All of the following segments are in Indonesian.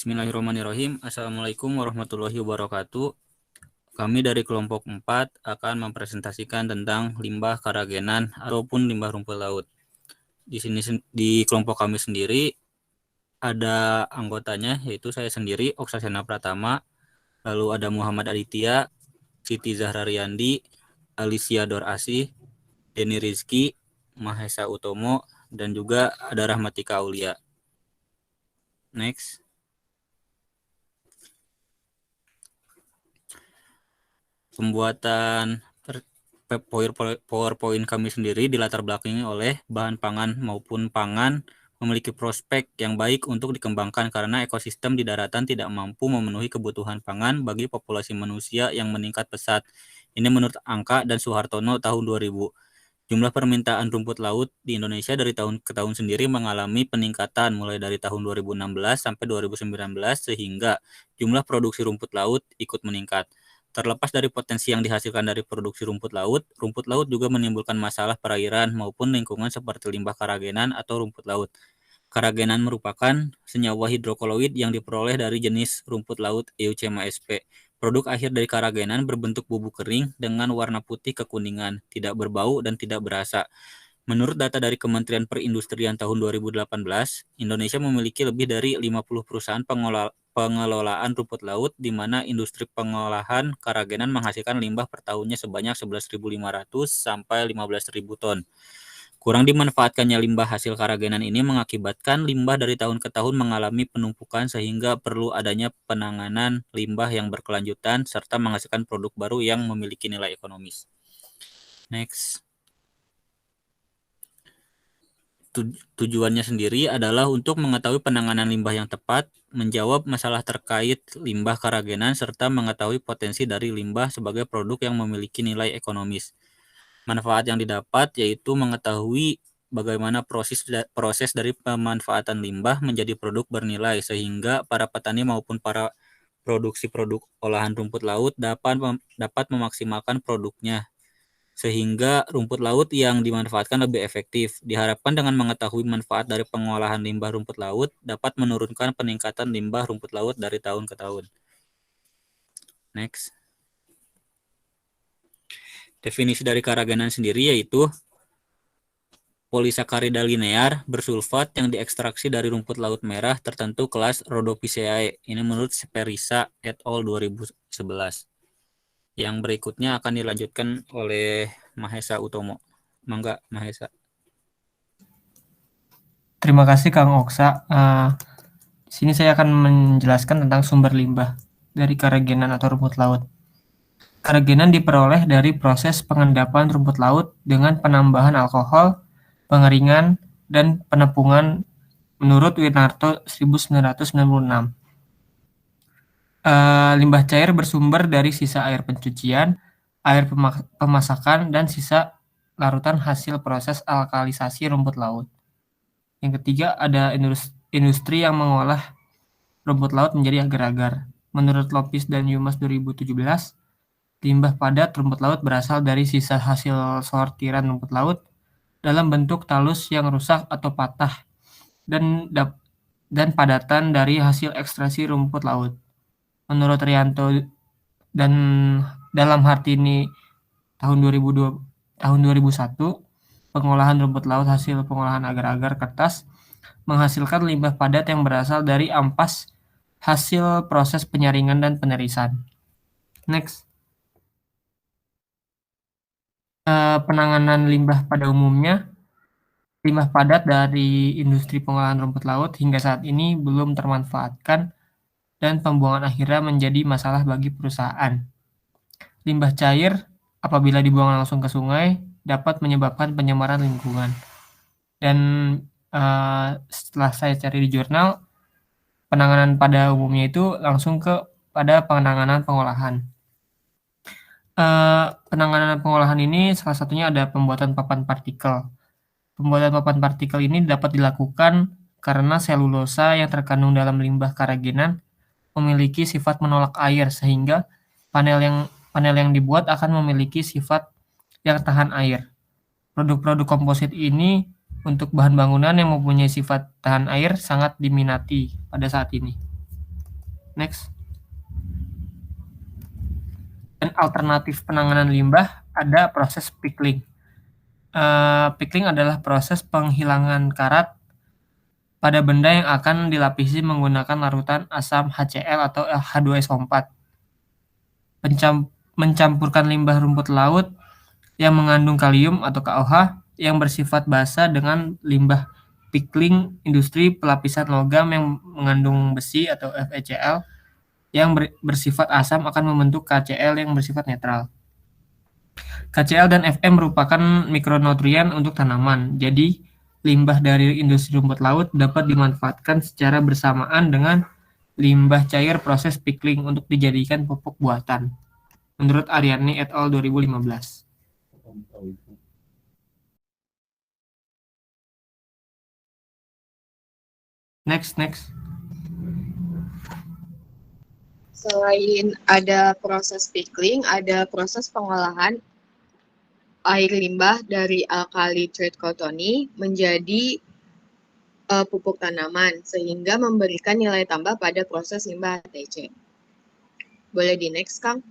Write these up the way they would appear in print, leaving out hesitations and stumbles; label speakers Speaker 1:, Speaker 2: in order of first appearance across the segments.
Speaker 1: Bismillahirrahmanirrahim. Assalamualaikum warahmatullahi wabarakatuh. Kami dari kelompok 4 akan mempresentasikan tentang limbah karagenan ataupun limbah rumput laut. Di sini di kelompok kami sendiri ada anggotanya, yaitu saya sendiri, Oksasena Pratama, lalu ada Muhammad Aditya, Siti Zahra Riyandi, Alicia Dorasih, Denny Rizky, Mahesa Utomo, dan juga ada Rahmatika Aulia. Next. Pembuatan PowerPoint kami sendiri dilatar belakangi oleh bahan pangan maupun pangan memiliki prospek yang baik untuk dikembangkan karena ekosistem di daratan tidak mampu memenuhi kebutuhan pangan bagi populasi manusia yang meningkat pesat. Ini menurut Angka dan Suhartono tahun 2000. Jumlah permintaan rumput laut di Indonesia dari tahun ke tahun sendiri mengalami peningkatan mulai dari tahun 2016 sampai 2019 sehingga jumlah produksi rumput laut ikut meningkat. Terlepas dari potensi yang dihasilkan dari produksi rumput laut juga menimbulkan masalah perairan maupun lingkungan seperti limbah karagenan atau rumput laut. Karagenan merupakan senyawa hidrokoloid yang diperoleh dari jenis rumput laut Euchema sp. Produk akhir dari karagenan berbentuk bubuk kering dengan warna putih kekuningan, tidak berbau dan tidak berasa. Menurut data dari Kementerian Perindustrian tahun 2018, Indonesia memiliki lebih dari 50 perusahaan pengelolaan rumput laut di mana industri pengolahan karagenan menghasilkan limbah per tahunnya sebanyak 11.500 sampai 15.000 ton. Kurang dimanfaatkannya limbah hasil karagenan ini mengakibatkan limbah dari tahun ke tahun mengalami penumpukan sehingga perlu adanya penanganan limbah yang berkelanjutan serta menghasilkan produk baru yang memiliki nilai ekonomis. Next. Tujuannya sendiri adalah untuk mengetahui penanganan limbah yang tepat, menjawab masalah terkait limbah karagenan, serta mengetahui potensi dari limbah sebagai produk yang memiliki nilai ekonomis. Manfaat yang didapat yaitu mengetahui bagaimana proses dari pemanfaatan limbah menjadi produk bernilai sehingga para petani maupun para produksi produk olahan rumput laut dapat memaksimalkan produknya sehingga rumput laut yang dimanfaatkan lebih efektif. Diharapkan dengan mengetahui manfaat dari pengolahan limbah rumput laut dapat menurunkan peningkatan limbah rumput laut dari tahun ke tahun. Next. Definisi dari karagenan sendiri yaitu polisakarida linear bersulfat yang diekstraksi dari rumput laut merah tertentu kelas Rhodophyceae. Ini menurut Sperisa et al. 2011. Yang berikutnya akan dilanjutkan oleh Mahesa Utomo. Mangga, Mahesa.
Speaker 2: Terima kasih Kang Oksa. Di sini saya akan menjelaskan tentang sumber limbah dari karagenan atau rumput laut. Karagenan diperoleh dari proses pengendapan rumput laut dengan penambahan alkohol, pengeringan, dan penepungan menurut Winarto 1996. Limbah cair bersumber dari sisa air pencucian, air pemasakan, dan sisa larutan hasil proses alkalisasi rumput laut. Yang ketiga, ada industri yang mengolah rumput laut menjadi agar-agar. Menurut Lopis dan Yumas 2017, limbah padat rumput laut berasal dari sisa hasil sortiran rumput laut dalam bentuk talus yang rusak atau patah dan padatan dari hasil ekstraksi rumput laut. Menurut Rianto dan dalam Hartini tahun 2001, pengolahan rumput laut hasil pengolahan agar-agar kertas menghasilkan limbah padat yang berasal dari ampas hasil proses penyaringan dan penerisan. Next. Penanganan limbah pada umumnya, limbah padat dari industri pengolahan rumput laut hingga saat ini belum termanfaatkan dan pembuangan akhirnya menjadi masalah bagi perusahaan. Limbah cair apabila dibuang langsung ke sungai dapat menyebabkan pencemaran lingkungan. Dan setelah saya cari di jurnal, penanganan pada umumnya itu langsung pada penanganan pengolahan. Penanganan pengolahan ini salah satunya ada pembuatan papan partikel. Pembuatan papan partikel ini dapat dilakukan karena selulosa yang terkandung dalam limbah karagenan memiliki sifat menolak air sehingga panel yang dibuat akan memiliki sifat yang tahan air. Produk-produk komposit ini untuk bahan bangunan yang mempunyai sifat tahan air sangat diminati pada saat ini. Next. Dan alternatif penanganan limbah ada proses pickling. Pickling adalah proses penghilangan karat pada benda yang akan dilapisi menggunakan larutan asam HCl atau H2SO4. Mencampurkan limbah rumput laut yang mengandung kalium atau KOH yang bersifat basa dengan limbah pickling industri pelapisan logam yang mengandung besi atau FeCl yang bersifat asam akan membentuk KCl yang bersifat netral. KCl dan Fm merupakan mikronutrien untuk tanaman, jadi limbah dari industri rumput laut dapat dimanfaatkan secara bersamaan dengan limbah cair proses pickling untuk dijadikan pupuk buatan. Menurut Aryani et al. 2015. Next.
Speaker 3: Selain ada proses pickling, ada proses pengolahan air limbah dari alkali trichotillonil menjadi pupuk tanaman, sehingga memberikan nilai tambah pada proses limbah HTC. Boleh di next, Kang?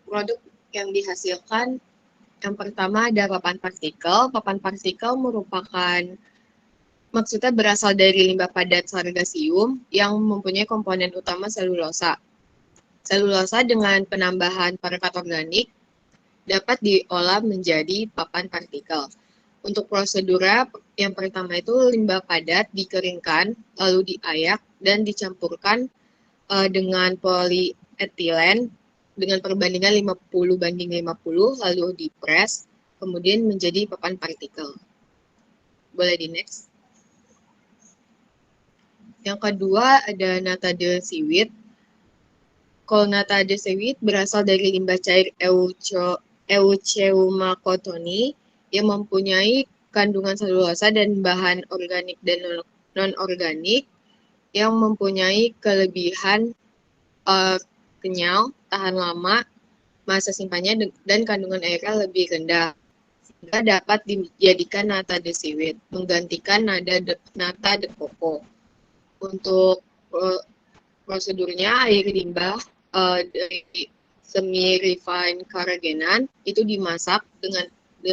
Speaker 3: Produk yang dihasilkan, yang pertama ada papan partikel. Papan partikel merupakan, maksudnya berasal dari limbah padat sargasium yang mempunyai komponen utama selulosa. Selulosa dengan penambahan parekat organik dapat diolah menjadi papan partikel. Untuk prosedurnya, yang pertama itu limbah padat dikeringkan, lalu diayak, dan dicampurkan dengan polietilen dengan perbandingan 50:50, lalu dipres, kemudian menjadi papan partikel. Boleh di next. Yang kedua ada nata de seaweed. Kalau nata de seaweed berasal dari limbah cair Eucheuma cottoni yang mempunyai kandungan selulosa dan bahan organik dan non-organik yang mempunyai kelebihan kenyal, tahan lama, masa simpannya dan kandungan airnya lebih rendah, sehingga dapat dijadikan nata de seaweed, menggantikan nata de coco. Untuk prosedurnya, air limbah dari semi-refined karagenan itu dimasak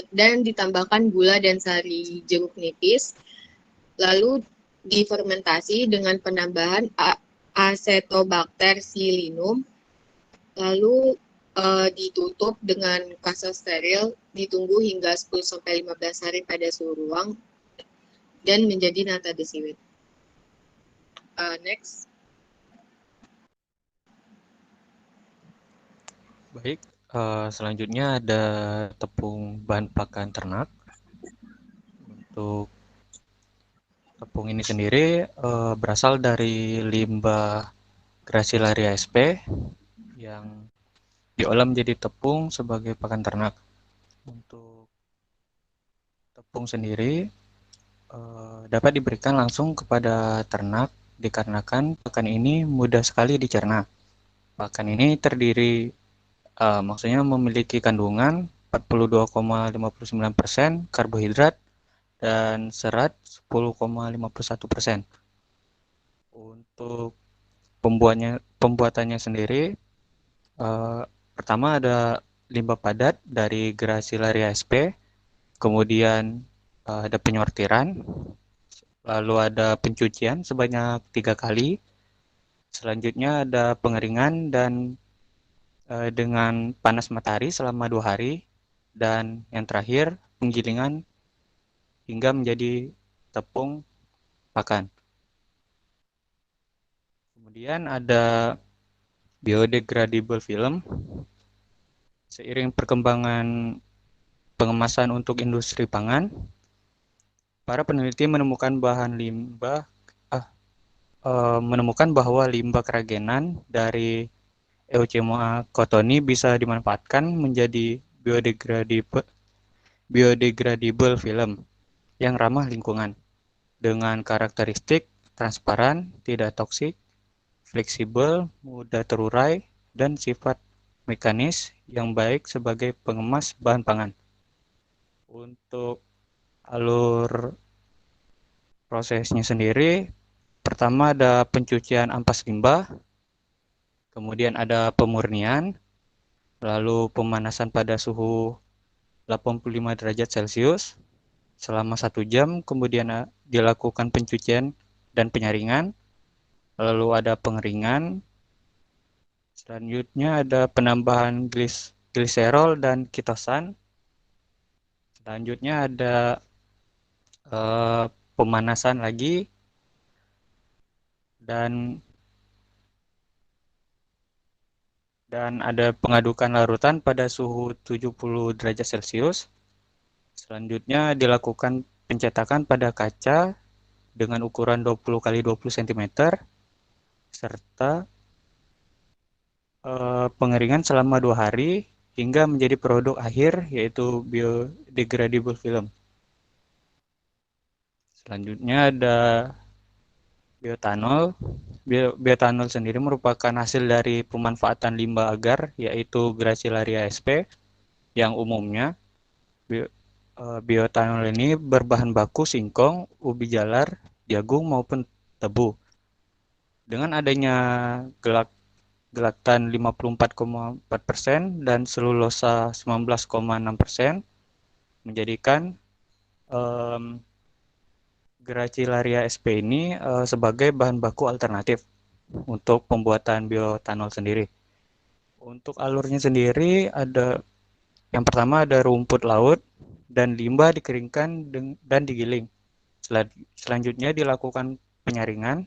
Speaker 3: dan ditambahkan gula dan sari jeruk nipis, lalu difermentasi dengan penambahan Acetobacter psilinum, lalu ditutup dengan kaca steril, ditunggu hingga 10-15 hari pada suhu ruang, dan menjadi nata de seaweed. Next.
Speaker 1: Baik, selanjutnya ada tepung bahan pakan ternak. Untuk tepung ini sendiri berasal dari limbah Gracilaria sp yang diolah menjadi tepung sebagai pakan ternak. Untuk tepung sendiri dapat diberikan langsung kepada ternak dikarenakan pakan ini mudah sekali dicerna. Pakan ini terdiri, maksudnya memiliki kandungan 42,59% karbohidrat dan serat 10,51%. Untuk pembuatannya sendiri, pertama ada limbah padat dari Gracilaria sp, kemudian ada penyortiran, lalu ada pencucian sebanyak 3 kali, selanjutnya ada pengeringan dan dengan panas matahari selama 2 hari, dan yang terakhir penggilingan hingga menjadi tepung pakan. Kemudian ada biodegradable film. Seiring perkembangan pengemasan untuk industri pangan, para peneliti menemukan bahwa limbah keragenan dari Eucheuma cottoni bisa dimanfaatkan menjadi biodegradable film yang ramah lingkungan dengan karakteristik transparan, tidak toksik, fleksibel, mudah terurai, dan sifat mekanis yang baik sebagai pengemas bahan pangan. Untuk
Speaker 4: Alur prosesnya sendiri, pertama ada pencucian ampas limbah, kemudian ada pemurnian, lalu pemanasan pada suhu 85 derajat Celcius selama 1 jam, kemudian dilakukan pencucian dan penyaringan, lalu ada pengeringan, selanjutnya ada penambahan gliserol dan kitosan, selanjutnya ada pemanasan lagi, dan ada pengadukan larutan pada suhu 70 derajat Celcius. Selanjutnya dilakukan pencetakan pada kaca dengan ukuran 20 x 20 cm serta pengeringan selama 2 hari hingga menjadi produk akhir yaitu biodegradable film. Selanjutnya ada bioetanol. Bioetanol sendiri merupakan hasil dari pemanfaatan limbah agar yaitu Gracilaria sp yang umumnya bioetanol ini berbahan baku singkong, ubi jalar, jagung maupun tebu. Dengan adanya gelaktan 54,4% dan selulosa 19,6% menjadikan Gracilaria sp ini sebagai bahan baku alternatif untuk pembuatan bioetanol sendiri. Untuk alurnya sendiri ada yang pertama ada rumput laut dan limbah dikeringkan dan digiling. Selanjutnya dilakukan penyaringan,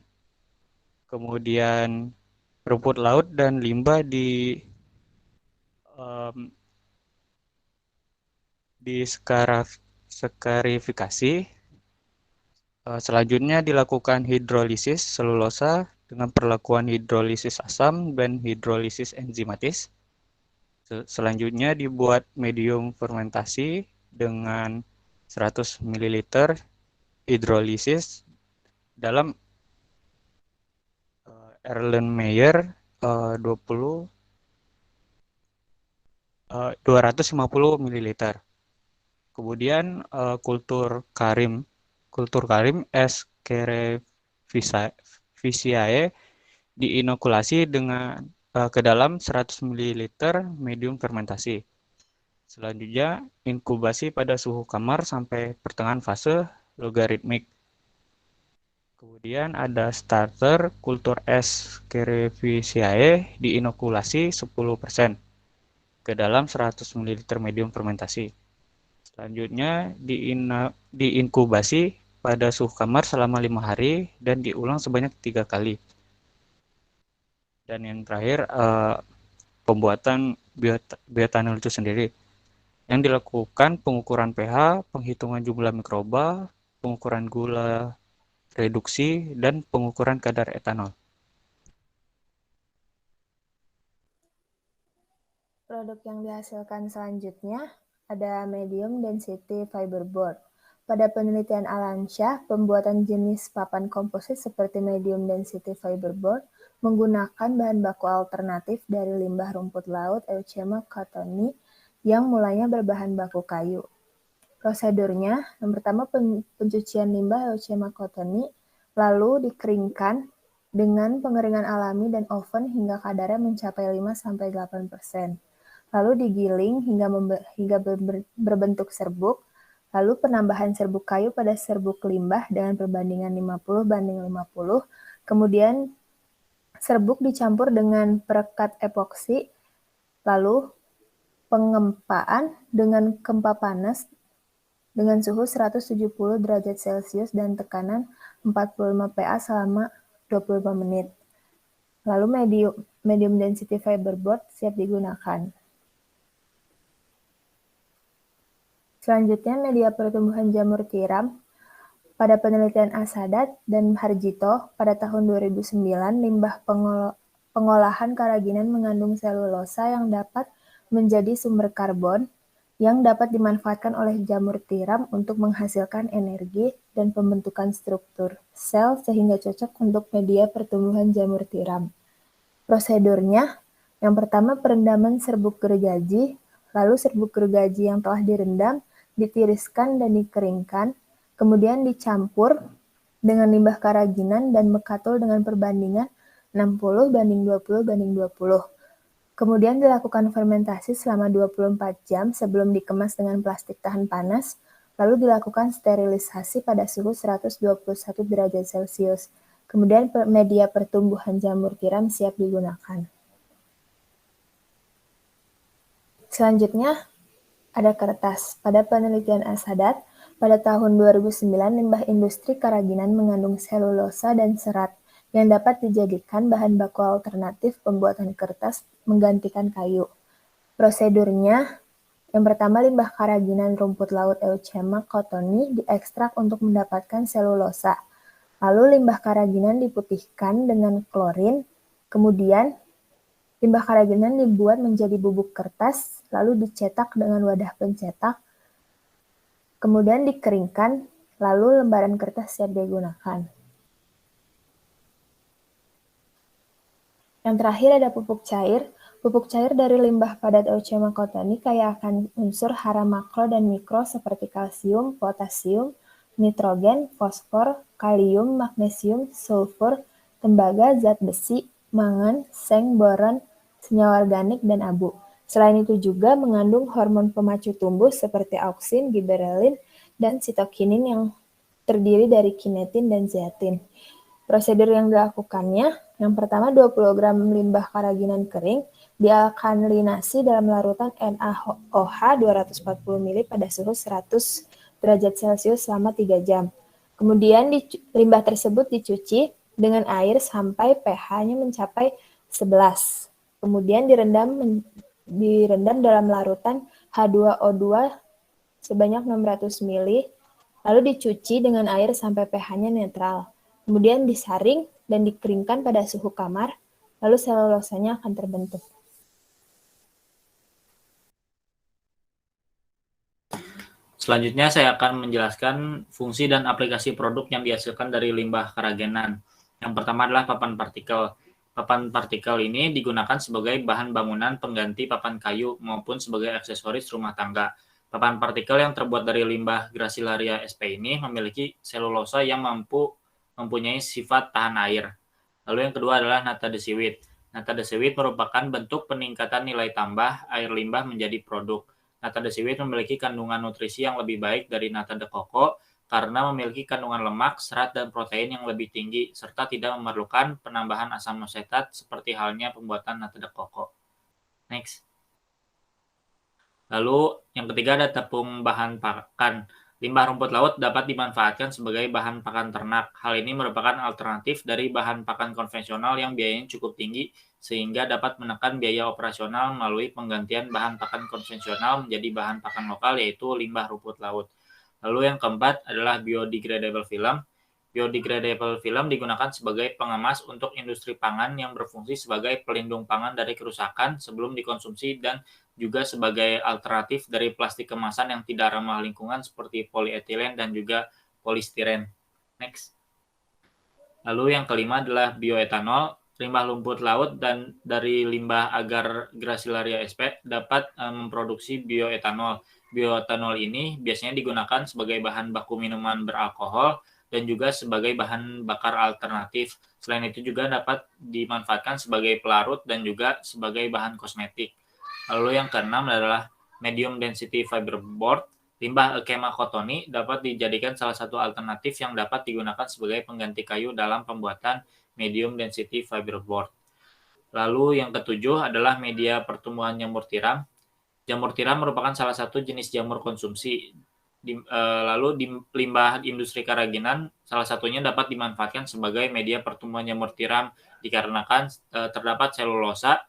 Speaker 4: kemudian rumput laut dan limbah skarifikasi. Selanjutnya dilakukan hidrolisis selulosa dengan perlakuan hidrolisis asam dan hidrolisis enzimatis. Selanjutnya dibuat medium fermentasi dengan 100 ml hidrolisis dalam Erlenmeyer 250 ml. Kemudian kultur karim S. cerevisiae diinokulasi dengan ke dalam 100 ml medium fermentasi. Selanjutnya inkubasi pada suhu kamar sampai pertengahan fase logaritmik. Kemudian ada starter kultur S. cerevisiae diinokulasi 10% ke dalam 100 ml medium fermentasi. Selanjutnya diinkubasi pada suhu kamar selama 5 hari dan diulang sebanyak 3 kali. Dan yang terakhir pembuatan bioetanol itu sendiri yang dilakukan pengukuran pH, penghitungan jumlah mikroba, pengukuran gula reduksi, dan pengukuran kadar etanol.
Speaker 5: Produk yang dihasilkan selanjutnya ada medium density fiberboard. Pada penelitian Alansyah, pembuatan jenis papan komposit seperti medium density fiberboard menggunakan bahan baku alternatif dari limbah rumput laut Euchema cottoni yang mulanya berbahan baku kayu. Prosedurnya, yang pertama pencucian limbah Euchema cottoni, lalu dikeringkan dengan pengeringan alami dan oven hingga kadarnya mencapai 5-8%. Lalu digiling hingga berbentuk serbuk, lalu penambahan serbuk kayu pada serbuk limbah dengan perbandingan 50:50, kemudian serbuk dicampur dengan perekat epoksi, lalu pengempaan dengan kempa panas dengan suhu 170 derajat Celcius dan tekanan 45 PA selama 25 menit. Lalu medium density fiberboard siap digunakan. Selanjutnya, media pertumbuhan jamur tiram. Pada penelitian Asadat dan Harjito pada tahun 2009, limbah pengolahan keraginan mengandung selulosa yang dapat menjadi sumber karbon yang dapat dimanfaatkan oleh jamur tiram untuk menghasilkan energi dan pembentukan struktur sel sehingga cocok untuk media pertumbuhan jamur tiram. Prosedurnya, yang pertama perendaman serbuk gergaji, lalu serbuk gergaji yang telah direndam ditiriskan dan dikeringkan, kemudian dicampur dengan limbah keraginan dan mekatul dengan perbandingan 60:20:20. Kemudian dilakukan fermentasi selama 24 jam sebelum dikemas dengan plastik tahan panas, lalu dilakukan sterilisasi pada suhu 121 derajat Celcius. Kemudian media pertumbuhan jamur tiram siap digunakan. Selanjutnya, ada kertas. Pada penelitian Al-Sadat, pada tahun 2009, limbah industri keraginan mengandung selulosa dan serat yang dapat dijadikan bahan baku alternatif pembuatan kertas menggantikan kayu. Prosedurnya, yang pertama, limbah keraginan rumput laut Euchema cottoni diekstrak untuk mendapatkan selulosa. Lalu limbah keraginan diputihkan dengan klorin, kemudian limbah keraginan dibuat menjadi bubuk kertas, lalu dicetak dengan wadah pencetak, kemudian dikeringkan, lalu lembaran kertas siap digunakan. Yang terakhir ada pupuk cair. Pupuk cair dari limbah padat Euchema cottoni kaya akan unsur hara makro dan mikro seperti kalsium, potasium, nitrogen, fosfor, kalium, magnesium, sulfur, tembaga, zat besi, mangan, seng, boron, senyawa organik, dan abu. Selain itu juga mengandung hormon pemacu tumbuh seperti auksin, giberelin, dan sitokinin yang terdiri dari kinetin dan zeatin. Prosedur yang dilakukannya, yang pertama 20 gram limbah keraginan kering dialkalinasi dalam larutan NaOH 240 ml pada suhu 100 derajat Celcius selama 3 jam. Kemudian limbah tersebut dicuci dengan air sampai pH-nya mencapai 11. Kemudian direndam dalam larutan H2O2 sebanyak 600 ml, lalu dicuci dengan air sampai pH-nya netral. Kemudian disaring dan dikeringkan pada suhu kamar, lalu selulosanya akan terbentuk.
Speaker 1: Selanjutnya saya akan menjelaskan fungsi dan aplikasi produk yang dihasilkan dari limbah keraginan. Yang pertama adalah papan partikel. Papan partikel ini digunakan sebagai bahan bangunan pengganti papan kayu maupun sebagai aksesoris rumah tangga. Papan partikel yang terbuat dari limbah Gracilaria sp ini memiliki selulosa yang mempunyai sifat tahan air. Lalu yang kedua adalah nata de seaweed. Nata de seaweed merupakan bentuk peningkatan nilai tambah air limbah menjadi produk. Nata de seaweed memiliki kandungan nutrisi yang lebih baik dari nata de coco karena memiliki kandungan lemak, serat, dan protein yang lebih tinggi, serta tidak memerlukan penambahan asam asetat seperti halnya pembuatan nata de coco. Next. Lalu yang ketiga ada tepung bahan pakan. Limbah rumput laut dapat dimanfaatkan sebagai bahan pakan ternak. Hal ini merupakan alternatif dari bahan pakan konvensional yang biayanya cukup tinggi sehingga dapat menekan biaya operasional melalui penggantian bahan pakan konvensional menjadi bahan pakan lokal yaitu limbah rumput laut. Lalu yang keempat adalah biodegradable film. Biodegradable film digunakan sebagai pengemas untuk industri pangan yang berfungsi sebagai pelindung pangan dari kerusakan sebelum dikonsumsi dan juga sebagai alternatif dari plastik kemasan yang tidak ramah lingkungan seperti polietilen dan juga polistiren. Next. Lalu yang kelima adalah bioetanol. Limbah rumput laut dan dari limbah agar Gracilaria sp dapat memproduksi bioetanol. Bioetanol ini biasanya digunakan sebagai bahan baku minuman beralkohol dan juga sebagai bahan bakar alternatif. Selain itu juga dapat dimanfaatkan sebagai pelarut dan juga sebagai bahan kosmetik. Lalu yang keenam adalah medium density fiberboard. Limbah Euchema cottoni dapat dijadikan salah satu alternatif yang dapat digunakan sebagai pengganti kayu dalam pembuatan medium density fiberboard. Lalu yang ketujuh adalah media pertumbuhan jamur tiram. Jamur tiram merupakan salah satu jenis jamur konsumsi. Lalu di limbah industri keraginan salah satunya dapat dimanfaatkan sebagai media pertumbuhan jamur tiram dikarenakan terdapat selulosa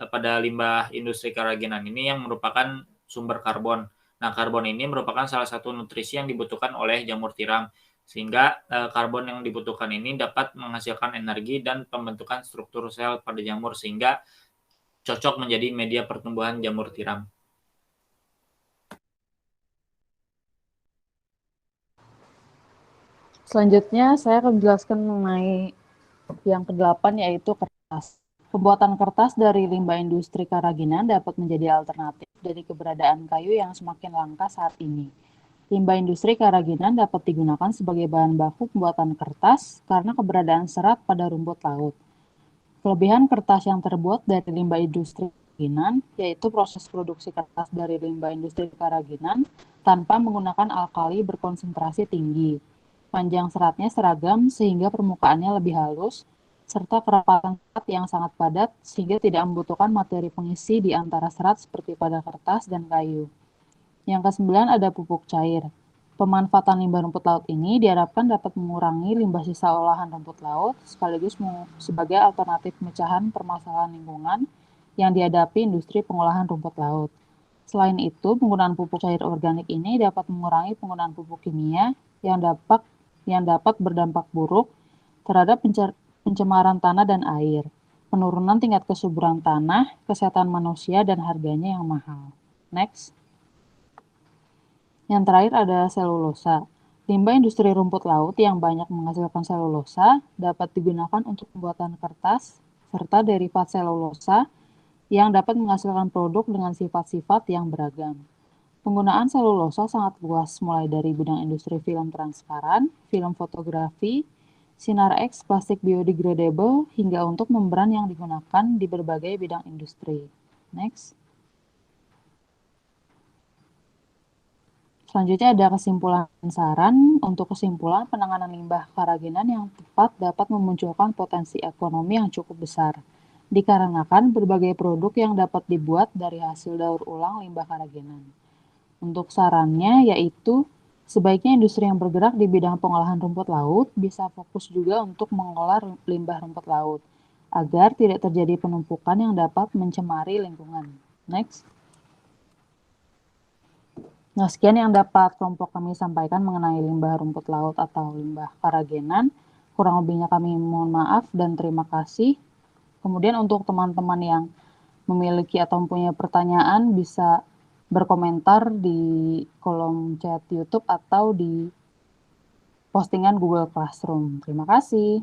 Speaker 1: pada limbah industri keraginan ini yang merupakan sumber karbon. Nah, karbon ini merupakan salah satu nutrisi yang dibutuhkan oleh jamur tiram, sehingga karbon yang dibutuhkan ini dapat menghasilkan energi dan pembentukan struktur sel pada jamur, sehingga cocok menjadi media pertumbuhan jamur tiram.
Speaker 6: Selanjutnya, saya akan menjelaskan mengenai yang ke-8, yaitu kertas. Pembuatan kertas dari limbah industri keraginan dapat menjadi alternatif dari keberadaan kayu yang semakin langka saat ini. Limbah industri kerajinan dapat digunakan sebagai bahan baku pembuatan kertas karena keberadaan serat pada rumput laut. Kelebihan kertas yang terbuat dari limbah industri kerajinan yaitu proses produksi kertas dari limbah industri kerajinan tanpa menggunakan alkali berkonsentrasi tinggi. Panjang seratnya seragam sehingga permukaannya lebih halus, serta kerapatan serat yang sangat padat sehingga tidak membutuhkan materi pengisi di antara serat seperti pada kertas dan kayu. Yang ke-9 ada pupuk cair. Pemanfaatan limbah rumput laut ini diharapkan dapat mengurangi limbah sisa olahan rumput laut sekaligus sebagai alternatif pemecahan permasalahan lingkungan yang dihadapi industri pengolahan rumput laut. Selain itu, penggunaan pupuk cair organik ini dapat mengurangi penggunaan pupuk kimia yang dapat berdampak buruk terhadap pencemaran tanah dan air, penurunan tingkat kesuburan tanah, kesehatan manusia, dan harganya yang mahal. Next. Yang terakhir ada selulosa. Limbah industri rumput laut yang banyak menghasilkan selulosa dapat digunakan untuk pembuatan kertas serta derivat selulosa yang dapat menghasilkan produk dengan sifat-sifat yang beragam. Penggunaan selulosa sangat luas mulai dari bidang industri film transparan, film fotografi, sinar X, plastik biodegradable, hingga untuk membran yang digunakan di berbagai bidang industri. Next. Selanjutnya ada kesimpulan saran. Untuk kesimpulan, penanganan limbah kerajinan yang tepat dapat memunculkan potensi ekonomi yang cukup besar, dikarenakan berbagai produk yang dapat dibuat dari hasil daur ulang limbah kerajinan. Untuk sarannya yaitu, sebaiknya industri yang bergerak di bidang pengolahan rumput laut bisa fokus juga untuk mengolah limbah rumput laut, agar tidak terjadi penumpukan yang dapat mencemari lingkungan. Next. Nah, sekian yang dapat kelompok kami sampaikan mengenai limbah rumput laut atau limbah kerajinan. Kurang lebihnya kami mohon maaf dan terima kasih. Kemudian untuk teman-teman yang memiliki atau mempunyai pertanyaan bisa berkomentar di kolom chat YouTube atau di postingan Google Classroom. Terima kasih.